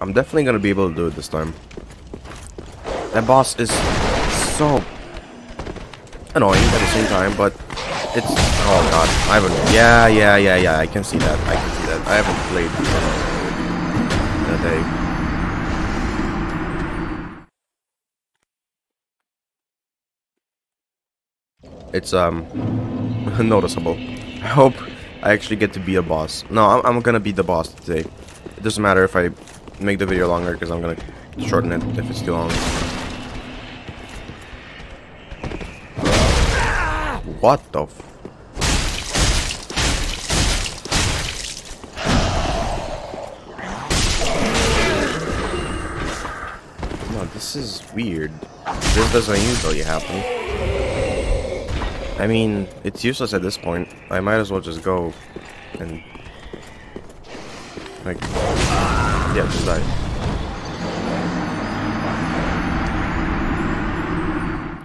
I'm definitely gonna be able to do it this time. That boss is so annoying at the same time, but it's... Oh god, I haven't... Yeah, I can see that. I can see that. I haven't played in a day. It's, noticeable. I hope I actually get to be a boss. No, I'm gonna be the boss today. It doesn't matter if I make the video longer, because I'm gonna shorten it if it's too long. What the f... No, this is weird. This doesn't usually happen. I mean, it's useless at this point. I might as well just go and... like... yeah, just die.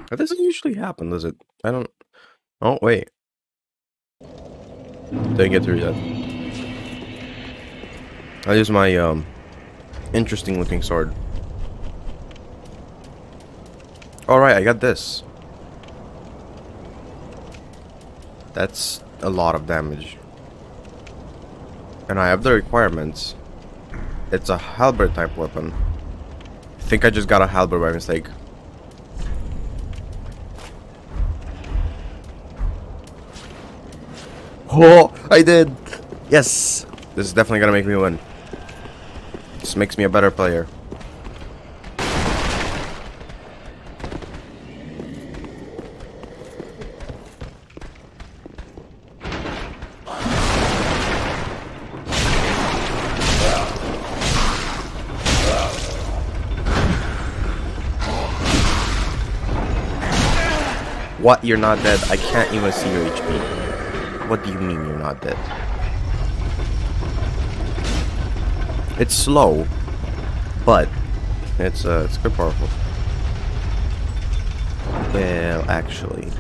That doesn't usually happen, does it? I don't... Oh, wait. Didn't get through that. I'll use my, interesting looking sword. Alright, I got this. That's a lot of damage. And I have the requirements. It's a halberd type weapon. I think I just got a halberd by mistake. Oh, I did! Yes! This is definitely gonna make me win. This makes me a better player. What? You're not dead? I can't even see your HP. What do you mean you're not dead? It's slow, but it's quite powerful. Well, actually,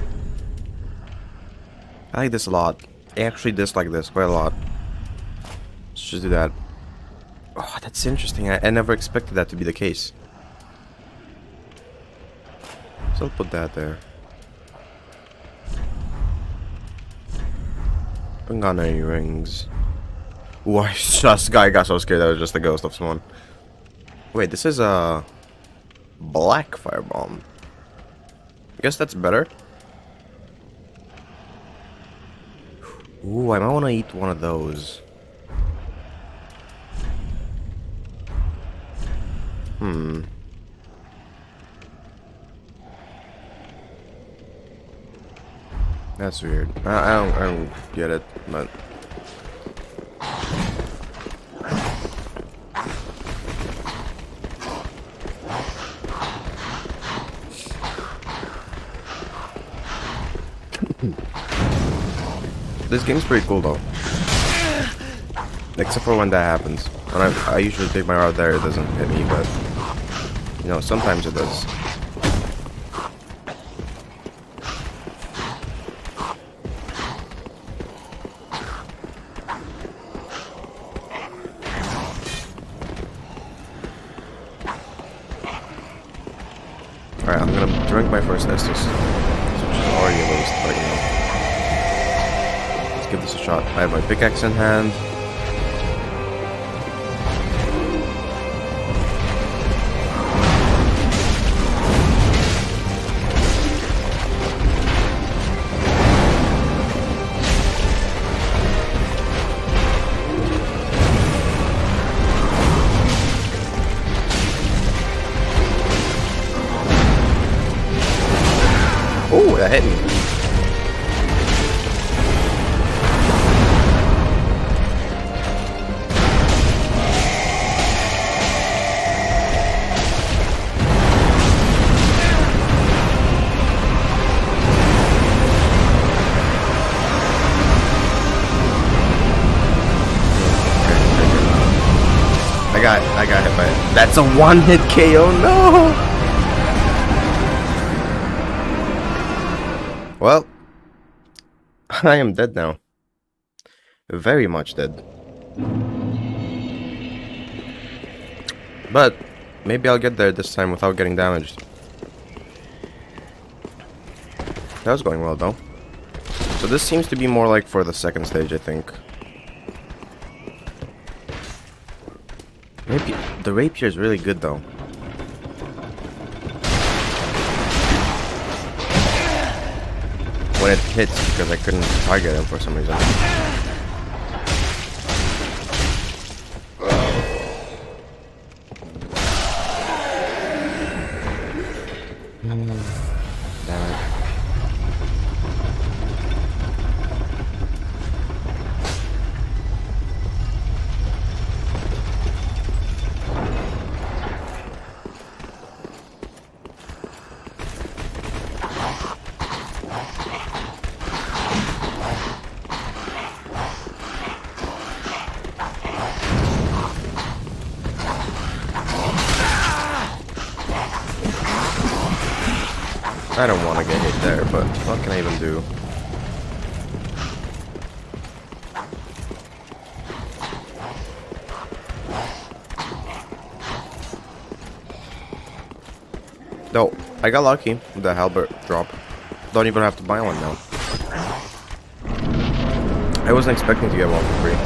I like this a lot. I actually dislike this quite a lot. Let's just do that. Oh, that's interesting. I never expected that to be the case. So I'll put that there. I haven't got any rings. Ooh, I got so scared that was just the ghost of someone. Wait, this is a black firebomb. I guess that's better. Ooh, I might want to eat one of those. That's weird. I don't get it, but this game's pretty cool though. Except for when that happens. When I usually take my rod there, it doesn't hit me, but you know, sometimes it does. Alright, I'm gonna drink my first Estus, which is already a waste, but you know. Let's give this a shot. I have my pickaxe in hand. Oh, that hit me. I got hit by it. That's a one-hit KO. No. Well, I am dead now. Very much dead. But maybe I'll get there this time without getting damaged. That was going well though. So this seems to be more like for the second stage, I think. Maybe the rapier is really good though. When it hits, because I couldn't target him for some reason. Damn it. I don't want to get hit there, but what can I even do? No, I got lucky with the halberd drop. Don't even have to buy one now. I wasn't expecting to get one for free.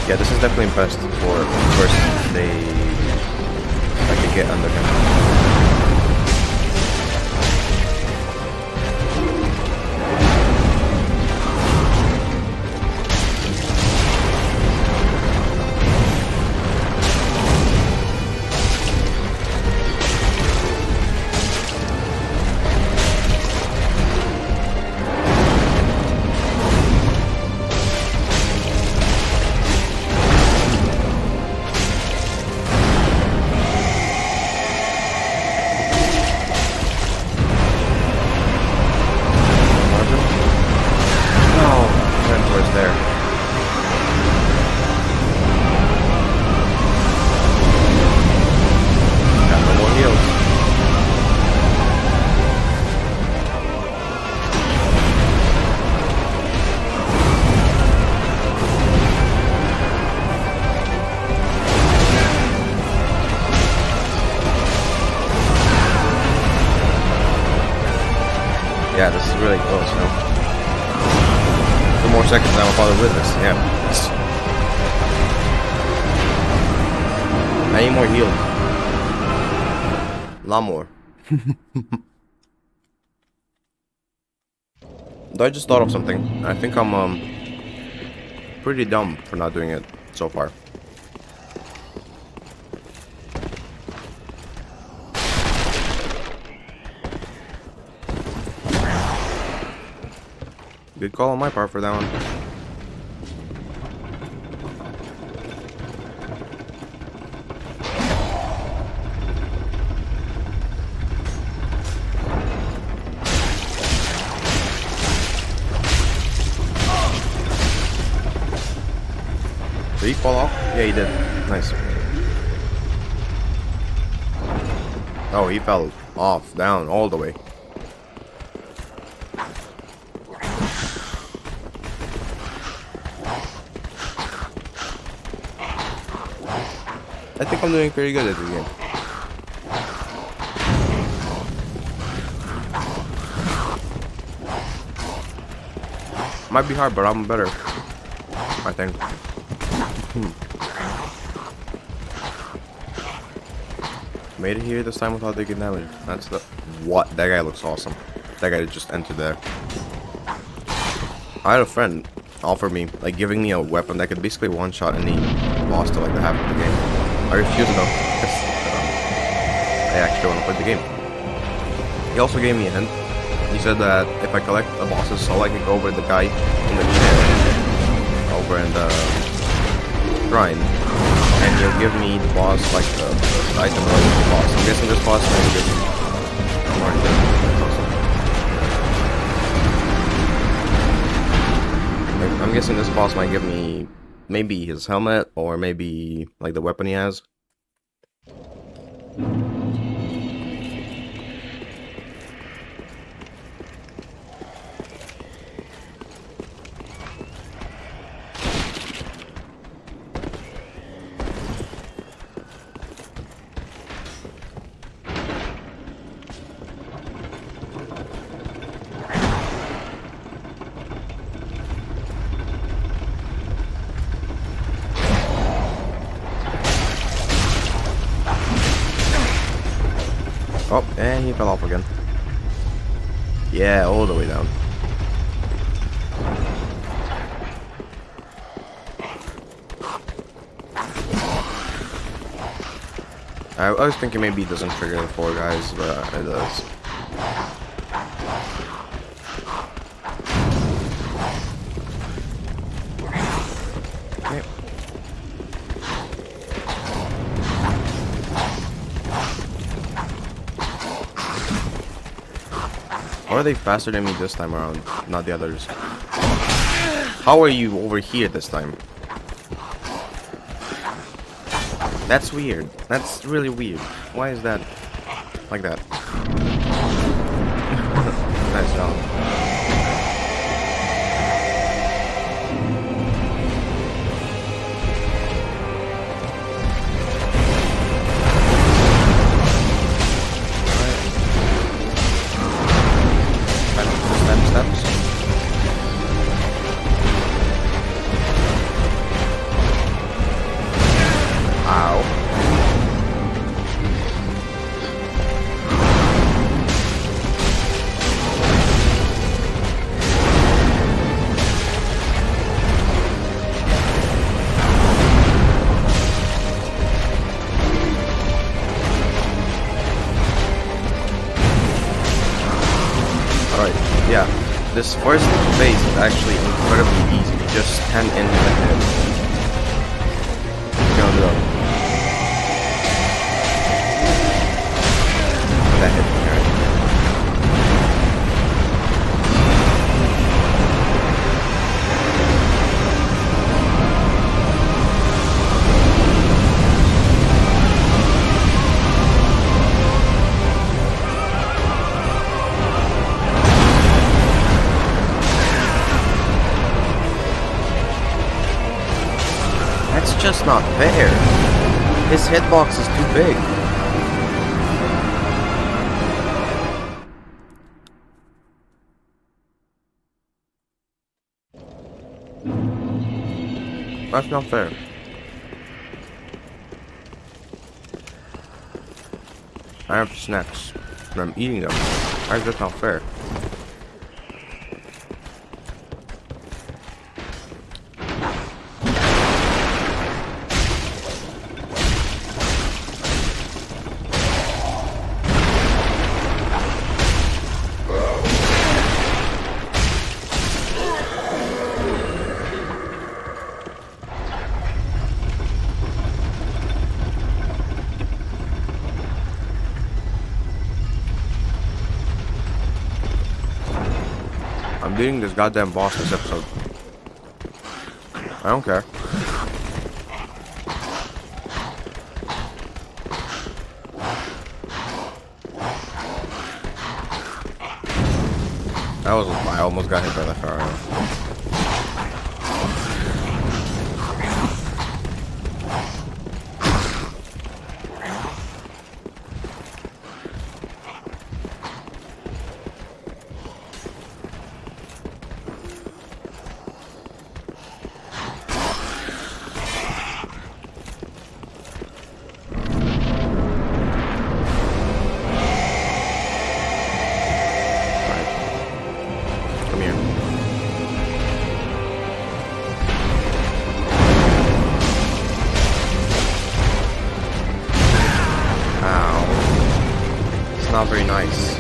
Yeah, this is definitely best for first they I could get under him. Yeah, this is really close now. 2 more seconds and I'm probably with this. Yeah. I need more heals. A lot more. Though I just thought of something. I think I'm pretty dumb for not doing it so far. Good call on my part for that one. Did he fall off? Yeah, he did. Nice. Oh, he fell off, down, all the way. I think I'm doing pretty good at this game. Might be hard, but I'm better. I think. Made it here this time without taking damage. That's the... What? That guy looks awesome. That guy just entered there. I had a friend offer me, like, giving me a weapon that could basically one-shot any boss to, like, the half of the game. I refused though, because I actually want to play the game. He also gave me a hint. He said that if I collect the boss's soul, I can go over the guy in the chair over in the shrine, and he'll give me the boss, like the item of the boss. I'm guessing this boss might give me more than I'm guessing this boss might give me maybe his helmet, or maybe like the weapon he has. fell off again. Yeah, all the way down. I was thinking maybe it doesn't trigger the 4 guys, but it does. Okay. Or are they faster than me this time around, not the others? How are you over here this time? That's weird. That's really weird. Why is that like that? Nice job. Steps. Ow. Alright, yeah. This first phase is actually incredibly easy. You just stand in the head. Go. That hit me, right? That's just not fair. His hitbox is too big. That's not fair. I have snacks and I'm eating them. That's just not fair. I'm beating this goddamn boss this episode. I don't care. I almost got hit by that car. Not very nice.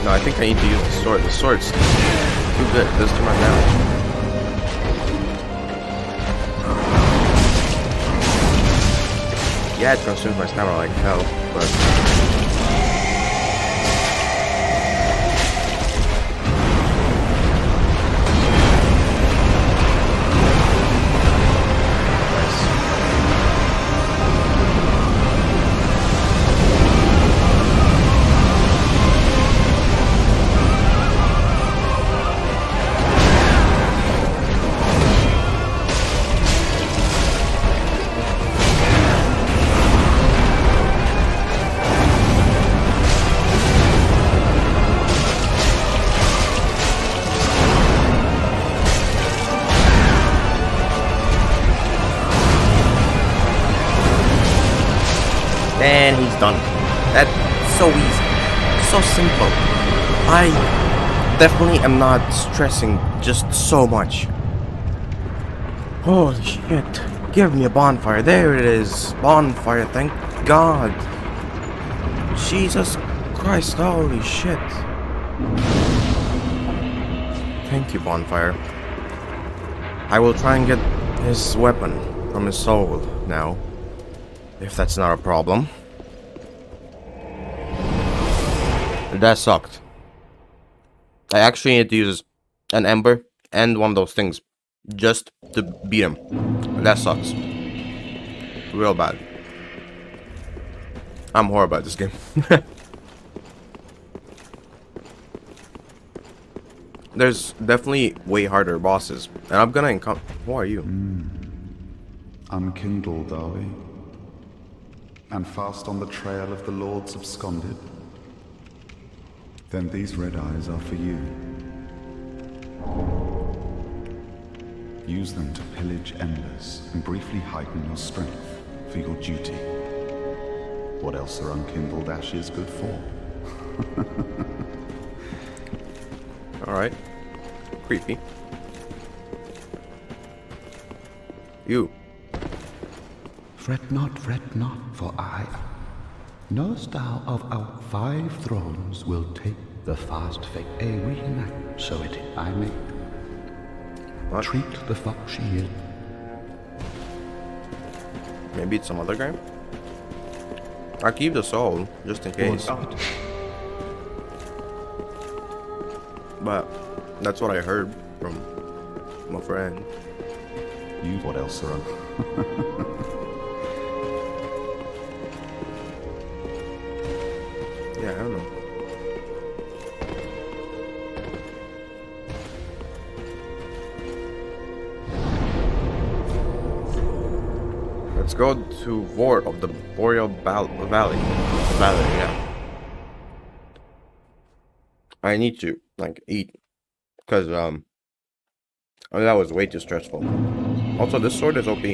No, I think I need to use the sword. The sword's too good. It does too much damage. Yeah, it consumes my stamina like hell, but done. That's so easy. So simple. I definitely am not stressing just so much. Holy shit. Give me a bonfire. There it is. Bonfire, thank God. Jesus Christ, holy shit. Thank you, bonfire. I will try and get his weapon from his soul now. If that's not a problem. That sucked. I actually need to use an ember and one of those things just to beat him. That sucks. Real bad. I'm horrible at this game. There's definitely way harder bosses, and I'm gonna encounter. Who are you? Unkindled, are we? And fast on the trail of the Lords absconded? Then these red eyes are for you. Use them to pillage embers and briefly heighten your strength for your duty. What else are unkindled ashes good for? Alright. Creepy. You. Fret not, for I... Knowest thou of our 5 thrones will take the fast fate? A reenact, so it I make. What? Treat the fox she is. Maybe it's some other game? I keep the soul, just in case. But that's what I heard from my friend. You what else are Yeah, I don't know. Let's go to Vort of the Boreal Valley. Yeah. I need to, like, eat. Because, I mean, that was way too stressful. Also, this sword is OP.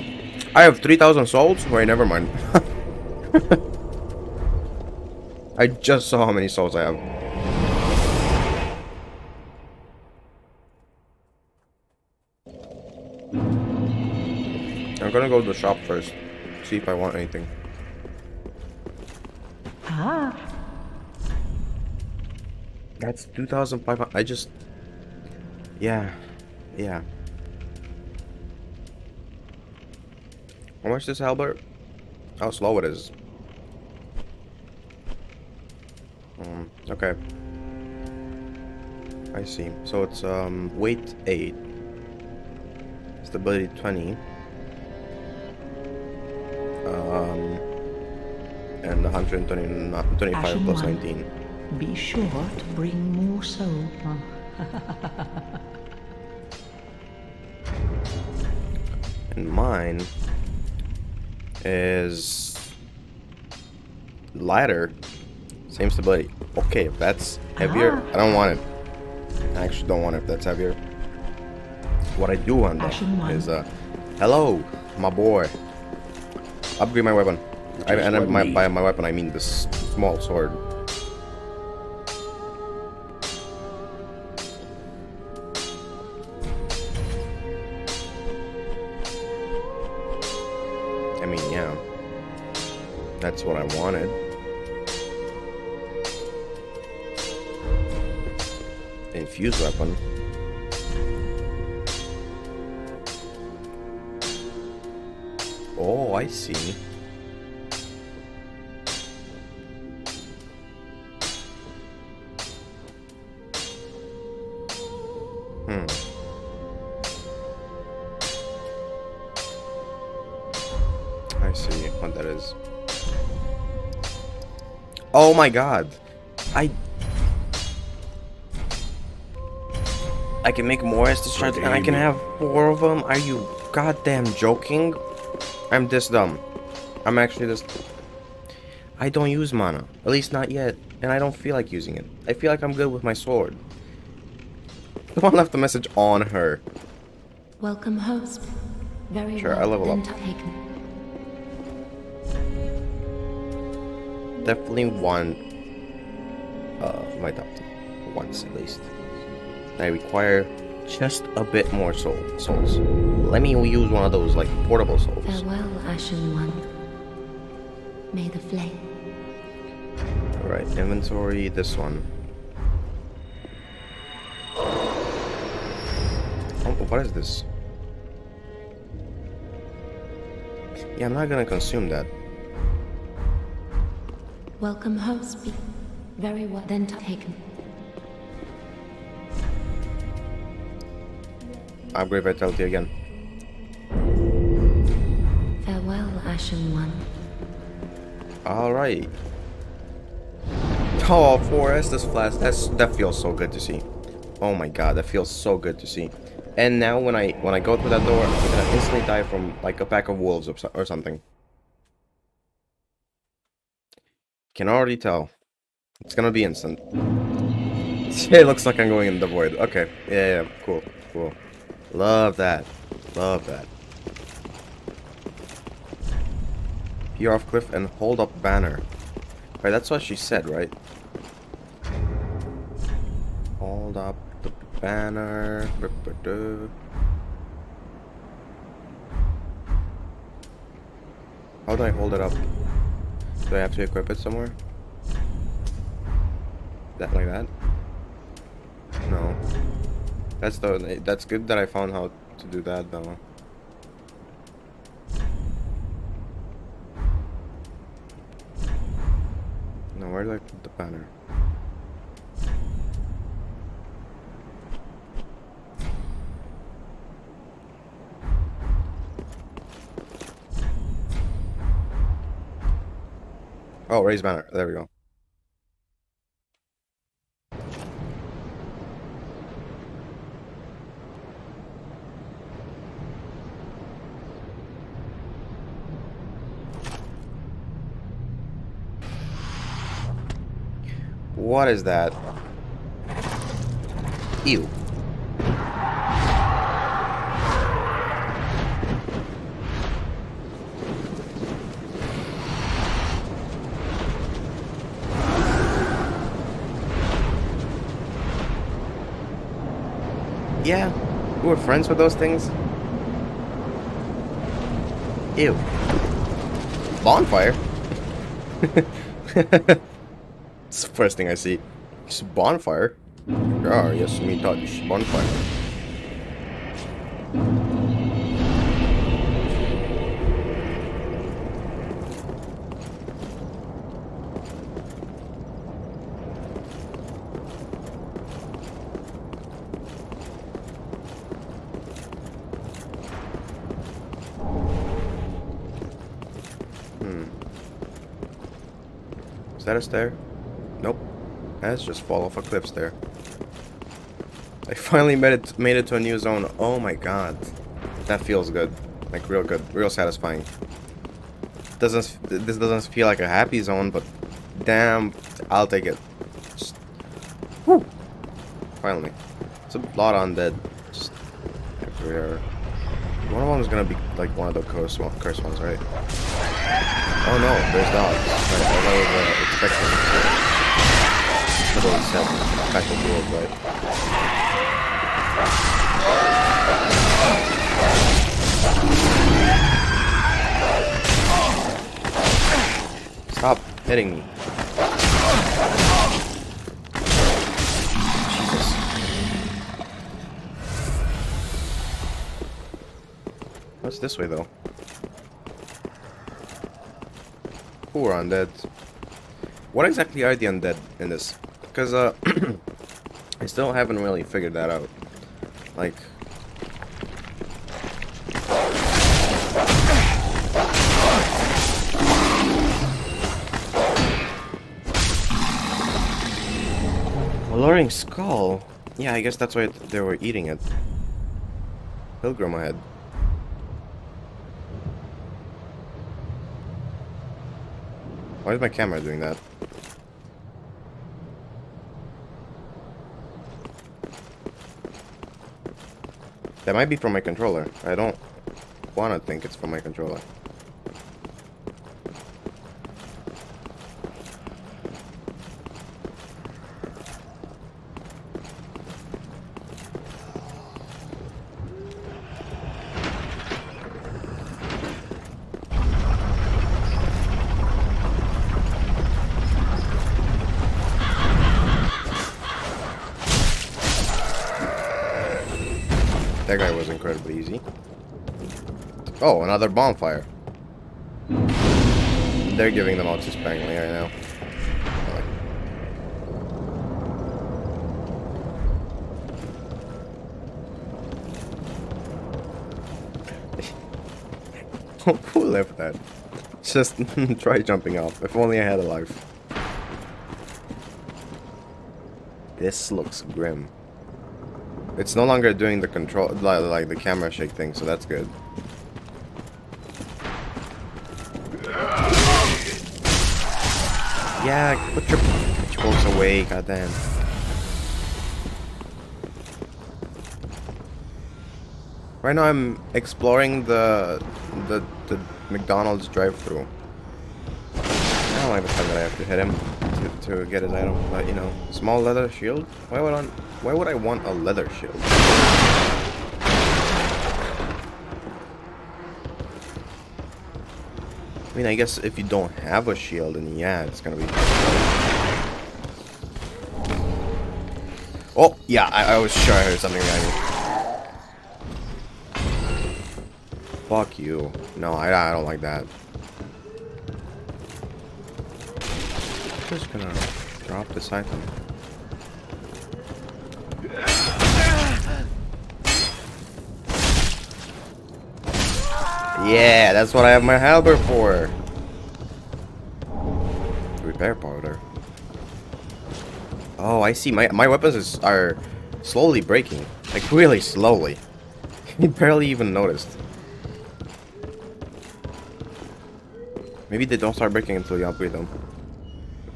I have 3,000 souls? Wait, never mind. I just saw how many souls I have. I'm gonna go to the shop first. See if I want anything. Ah. That's 2,500. I just... Yeah. Yeah. How much is this halberd? How slow it is. Okay. I see. So it's weight 8. Stability 20. And 125 plus 19. Be sure to bring more soul. And mine is lighter. Same stability. Okay, if that's heavier, I don't want it. I actually don't want it if that's heavier. What I do want though is hello, my boy. Upgrade my weapon. And by my weapon I mean this small sword. I mean, yeah. That's what I wanted. Infused weapon. Oh, I see. I see what that is. Oh my god. I can make more Estus shards and I can have 4 of them? Are you goddamn joking? I'm this dumb. I'm actually this... I don't use mana. At least not yet. And I don't feel like using it. I feel like I'm good with my sword. The one left a message on her. Welcome, host. Very sure, well. I level up. definitely want my top once at least. I require just a bit more souls. Let me use one of those like portable souls. Farewell, Ashen One. May the flame. Alright, inventory, this one. Oh, what is this? Yeah, I'm not gonna consume that. Welcome, host. Very well. Then taken. Upgrade vitality again. Farewell, Ashen One. Alright. Oh, 4S this flash. That feels so good to see. Oh my god, that feels so good to see. And now when I go through that door, I'm gonna instantly die from like a pack of wolves or something. Can already tell. It's gonna be instant. It looks like I'm going in the void. Okay. Yeah, cool. Love that. Peer off cliff and hold up banner. Right, that's what she said, right? Hold up the banner. How do I hold it up? Do I have to equip it somewhere? That like that? No. That's good that I found how to do that though. No, where do I put the banner? Oh, raise banner. There we go. What is that? Ew. Yeah, we were friends with those things. Ew. Bonfire? It's the first thing I see. It's a bonfire. Ah, yes, me touch. Bonfire. Is that a stair? Nope. That's just fall off a cliff stair. I finally made it to a new zone. Oh my god. That feels good. Like real good. Real satisfying. This doesn't feel like a happy zone, but damn, I'll take it. Just, whew. Finally. It's a lot on undead. Just everywhere. One of them is gonna be like one of the cursed ones, right? Oh no, there's dogs. Right, I was expecting. Little set back of world, right? Stop hitting me. Jesus. What's this way though? Poor undead. What exactly are the undead in this? Because I still haven't really figured that out. Like, alluring skull. Yeah, I guess that's why they were eating it. Pilgrim ahead. Why is my camera doing that? That might be from my controller. I don't want to think it's from my controller. That guy was incredibly easy. Oh, another bonfire. They're giving them out to Spangly right now. Who left that? Just try jumping off. If only I had a life. This looks grim. It's no longer doing the control, like the camera shake thing, so that's good. Yeah, put your pitchforks away, goddamn. Right now I'm exploring the McDonald's drive-thru. I don't like the fact that I have to hit him to get his item, but you know, small leather shield. Why would I want a leather shield? I mean, I guess if you don't have a shield, then yeah, it's gonna be. Oh yeah, I was sure I heard something behind me. Fuck you. No, I don't like that. I'm just gonna drop this item. Yeah, that's what I have my halberd for. Repair powder. Oh, I see. My weapons are slowly breaking. Like, really slowly. You barely even noticed. Maybe they don't start breaking until you upgrade them.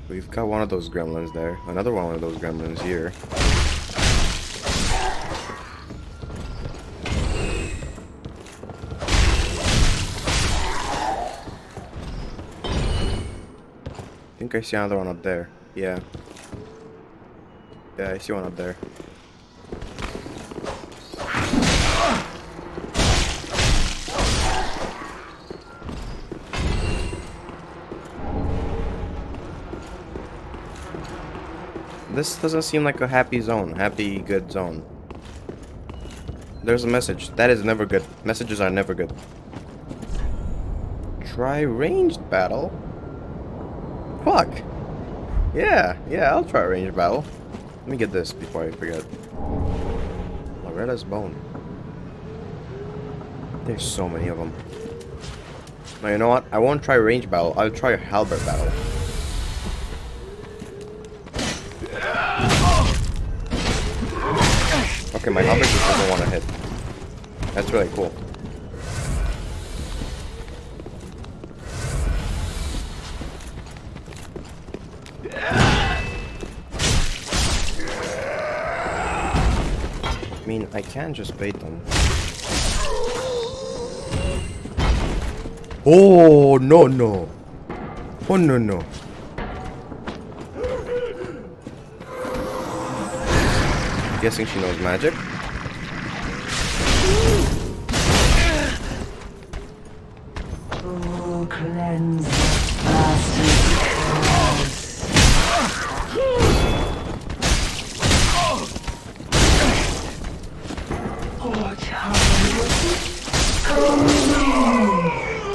We've got one of those gremlins there. Another one of those gremlins here. I think I see another one up there. Yeah. Yeah, I see one up there. This doesn't seem like a happy zone. Happy, good zone. There's a message. That is never good. Messages are never good. Try ranged battle? Fuck. Yeah, I'll try ranged battle. Let me get this before I forget. Loretta's bone. There's so many of them. Now, you know what? I won't try ranged battle. I'll try a halberd battle. Okay, my halberd just doesn't want to hit. That's really cool. I mean, I can just bait them. Oh, no. Oh, no. Guessing she knows magic. Oh, cleanse the bastard.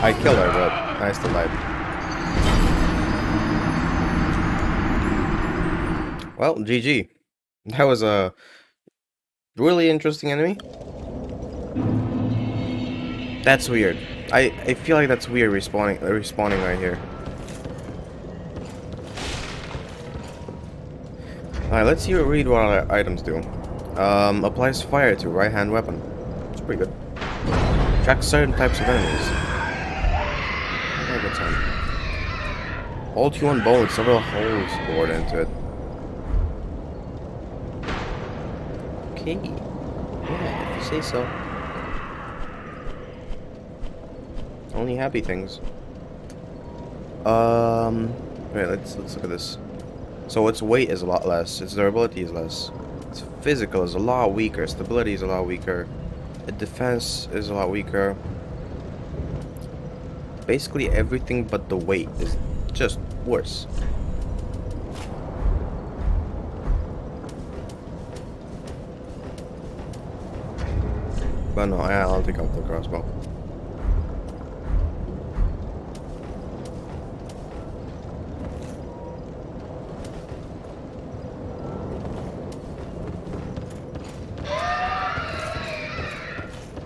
I killed her, but I still died. Well, GG. That was a really interesting enemy. That's weird. I feel like that's weird respawning right here. Alright, let's read what our items do. Applies fire to right hand weapon. It's pretty good. Tracks certain types of enemies. Good time. Hold Q1 bow with several holes bored into it. Okay. Yeah, if you say so. Only happy things. Wait, let's look at this. So its weight is a lot less. Its durability is less. Its physical is a lot weaker. Stability is a lot weaker. Its defense is a lot weaker. Basically everything but the weight is just worse. But no, I'll take out the crossbow.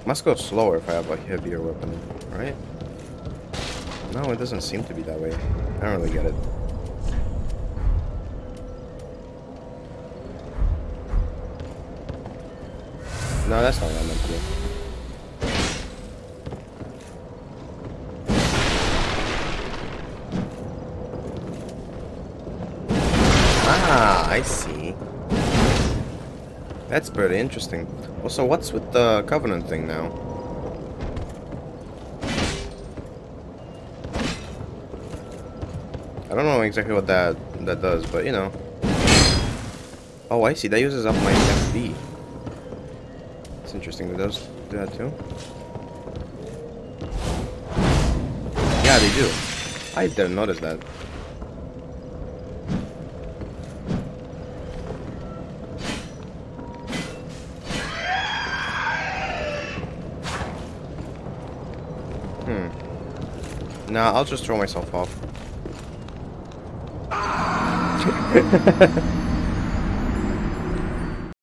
Must go slower if I have a heavier weapon, right? No, it doesn't seem to be that way. I don't really get it. No, that's not what I meant to do. Ah, I see. That's pretty interesting. Well, so what's with the Covenant thing now? I don't know exactly what that does, but you know. Oh, I see. That uses up my FD. It's interesting. It does do that too. Yeah, they do. I didn't notice that. Nah, I'll just throw myself off.